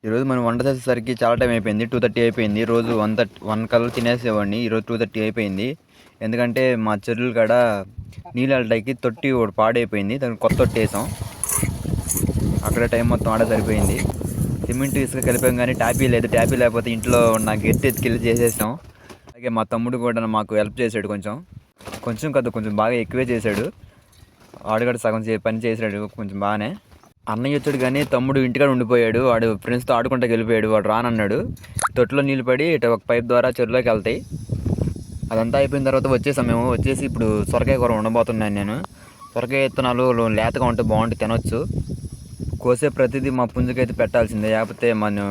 ఈరోజు మనం వంట చేసేసరికి చాలా టైం అయిపోయింది. 2:30 అయిపోయింది. రోజు 1 కల్లా తినేసేవాడిని. ఈరోజు 2:30 అయిపోయింది. ఎందుకంటే మా చెరువుల కాడ నీళ్ళు వెళ్ళటానికి తొట్టి ఒకటి పాడైపోయింది. దానికి కొత్త తొట్టి వేసాం. అక్కడే టైం మొత్తం ఆడే సరిపోయింది. సిమెంట్ ఇసుక కలిపాం కానీ ట్యాపీ లేదు. ట్యాపీ లేకపోతే ఇంట్లో ఉన్న గట్టి ఎత్తుకెళ్ళి చేసేసాం. అలాగే మా తమ్ముడు కూడా మాకు హెల్ప్ చేశాడు. కొంచెం కాదు, కొంచెం బాగా ఎక్కువే చేశాడు. వాడు కూడా సగం పని చేశాడు కొంచెం బాగానే. అన్నయ్య వచ్చాడు కానీ తమ్ముడు ఇంటికాడ ఉండిపోయాడు. వాడు ఫ్రెండ్స్తో ఆడుకుంటూ వెళ్ళిపోయాడు. వాడు రానన్నాడు. తొట్టులో నీళ్ళు పడి ఇటు ఒక పైప్ ద్వారా చెరువులోకి వెళ్తాయి. అదంతా అయిపోయిన తర్వాత వచ్చేసాం మేము. వచ్చేసి ఇప్పుడు సొరకాయ కూర ఉండబోతున్నాను నేను. సొరకాయ విత్తనాలు లేతగా ఉంటే బాగుంటుంది, తినొచ్చు. కోసే ప్రతిదీ మా పుంజుకైతే పెట్టాల్సిందే, లేకపోతే మనం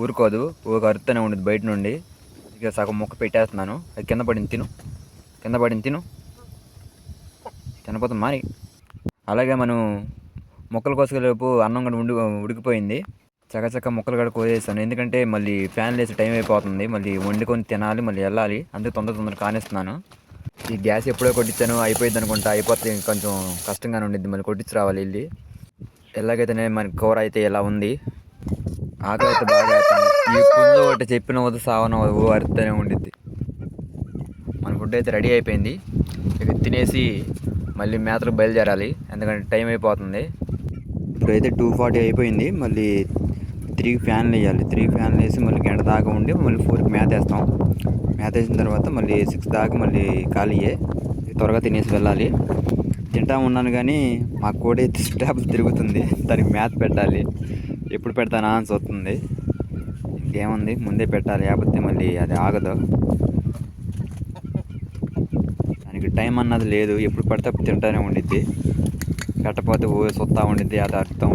ఊరుకోదు. ఒక అరుతూనే ఉండదు బయట నుండి. ఇక సగం ముక్క పెట్టేస్తున్నాను. అది కింద పడింది తిను తినపోతాం మరి. అలాగే మనం మొక్కలు కోసుకెళ్ళేపు అన్నం కూడా ఉడికిపోయింది. చకచక మొక్కలు కూడా కోసేసాను. ఎందుకంటే మళ్ళీ ఫ్యాన్ వేసి టైం అయిపోతుంది. మళ్ళీ వండుకొని తినాలి, మళ్ళీ వెళ్ళాలి. అందుకే తొందర కానిస్తున్నాను. ఈ గ్యాస్ ఎప్పుడో కొట్టించాను, అయిపోయింది అనుకుంటా. అయిపోతే కొంచెం కష్టంగానే ఉండిద్ది, మళ్ళీ కొట్టించి రావాలి వెళ్ళి. ఎలాగైతేనే మన కూర అయితే ఇలా ఉంది. ఆకలి అయితే బాగా అవుతుంది. ఈ పుంజు ఒకటి చెప్పిన వద్దు సావనవద్దు అరుతూనే ఉండిద్ది. మన ఫుడ్ అయితే రెడీ అయిపోయింది. ఇక తినేసి మళ్ళీ మేతలకు బయలుదేరాలి, ఎందుకంటే టైం అయిపోతుంది. ఇప్పుడైతే 2:40 అయిపోయింది. మళ్ళీ 3 ఫ్యాన్లు వేయాలి. 3 ఫ్యాన్లు వేసి మళ్ళీ గంట దాకా ఉండి మళ్ళీ 4కి మేత వేస్తాం. మేత వేసిన తర్వాత మళ్ళీ 6 దాకా మళ్ళీ ఖాళీయే. త్వరగా తినేసి వెళ్ళాలి. తింటా ఉన్నాను కానీ మా కోడి అయితే స్టాప్లు తిరుగుతుంది. దానికి మేత పెట్టాలి. ఎప్పుడు పెడతానా అని చూస్తుంది. ఇంకేముంది, ముందే పెట్టాలి, లేకపోతే మళ్ళీ అది ఆగదు. దానికి టైం అన్నది లేదు. ఎప్పుడు పడితే అప్పుడు తింటానే ఉండిద్ది. పెట్టకపోతే చూస్తూ ఉండిద్ది. అది అర్థం.